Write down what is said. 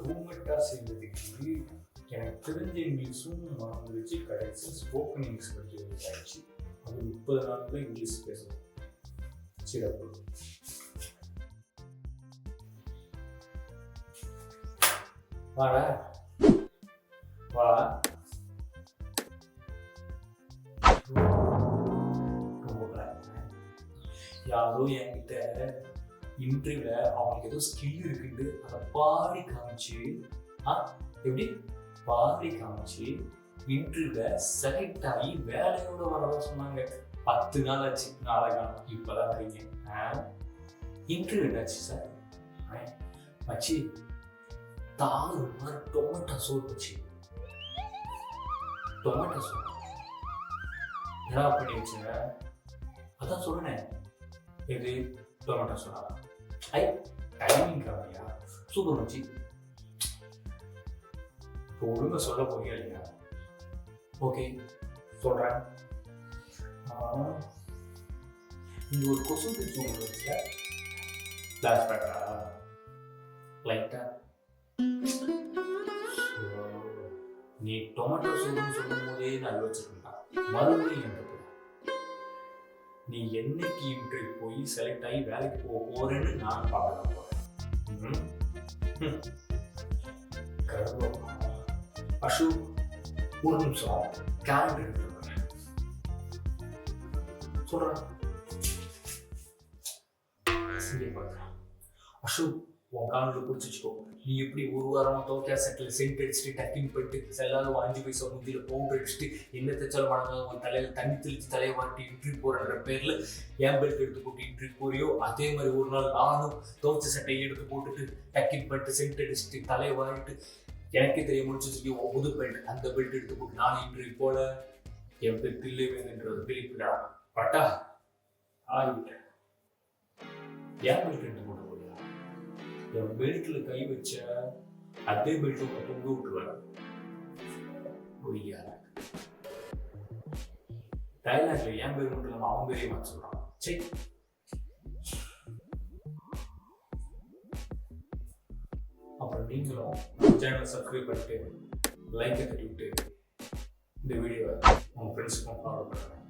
ரூம்மேட்டாக சேர்ந்ததுக்கு எனக்கு தெரிஞ்ச இங்கிலீஷும் மறந்துடுச்சு. கடைசி ஸ்போக்கன் இங்கிலீஷ் படிக்கிறது ஆயிடுச்சு. அது 30 நாள் தான் இங்கிலீஷ் பேசணும். சிறப்பு. வாடா வா. யாரோ என்கிட்ட இன்டர்வியூல அவங்களுக்கு ஏதோ ஸ்கில் இருக்குன்னு அதை பாடி காமிச்சு எப்படி பாடி காமிச்சு இன்டர்வியூல செலக்ட் ஆகி வேலையோட வரதா சொன்னாங்க. 10 நாள் ஆச்சு. நாளைக்கான இப்பதான் வரீங்க. இன்டர்வியூ என்னாச்சு சார்? மச்சி தாறு மாதிரி டொமேட்டோ சோறு வச்சு டொமேட்டோ சோறு என்ன பண்ணி வச்சுங்க? அதான் சொல்றேன். எது டொமேட்டோ சோறா? டைமிங் கம்மியா? சூப்பர் மச்சி. இப்போ ஒழுங்கா சொல்ல போறியா இல்லையா? ஓகே சொல்றேன். இங்க ஒரு கொசு வச்சு உங்களுக்கு கிளாஸ் பேட்டரா லைட்டா நீ டொமேட்டோ சூப்னு சொல்லும் போதே நான் யோசிச்சிருக்கா மறுபடியும் என்ன நீ என்னைக்கு இன்டர்வியூ போய் செலக்ட் ஆகி வேலைக்கு போறேன்னு நான் பார்க்க போறேன். அஷு ஒரு நிமிஷம் கேலண்டர் எடுத்து வரேன் சொல்றேன். அஷு உன் காலத்தில் பிடிச்சிச்சுக்கோ. நீ எப்படி ஒரு வாரமாக தோக்கா செட்டில் சென்ட் அடிச்சுட்டு டக்கிங் பண்ணிட்டு எல்லாரும் 5 பைசா முந்தியில் பவுண்டர் அடிச்சுட்டு என்ன தைச்சாலும் மடங்காக உன் தலையில் தண்ணி தெளித்து தலையை வாட்டி இன்ட்ரிவ் போடுற பேரில் என் பெல்ட் எடுத்து போட்டு இன்ட்ரிவ் போறியோ அதே மாதிரி ஒரு நாள் நானும் துவச்ச சட்டையை எடுத்து போட்டுட்டு டக்கிங் பண்ணிட்டு சென்ட் அடிச்சுட்டு தலையை வாங்கிட்டு எனக்கே தெரிய முடிச்சு புது பெல்ட் அந்த பெல்ட் எடுத்து போட்டு நானும் இன்ட்ரிவ் போல என் பேர் தில்லை வேணுன்றது பிரிப்பிடா பட்டா ஆகிட்டேன். என் பெல்ட் எடுத்து போட்டு என் பெல்ட்ல கை வச்ச அதே பெல்ட் தொங்க விட்டுருவேன். டைலாக்ல என் பேர் மட்டும் இல்லாம அவன் பேரையும் மாற்ற சொல்றான். சரி அப்புறம் நீங்களும் சேனலை சப்ஸ்கிரைப் பண்ணிட்டு லைக்கை தட்டி விட்டு இந்த வீடியோவை உங்க ஃப்ரெண்ட்ஸுக்கும் ஃபார்வர்ட் பண்ணுங்க.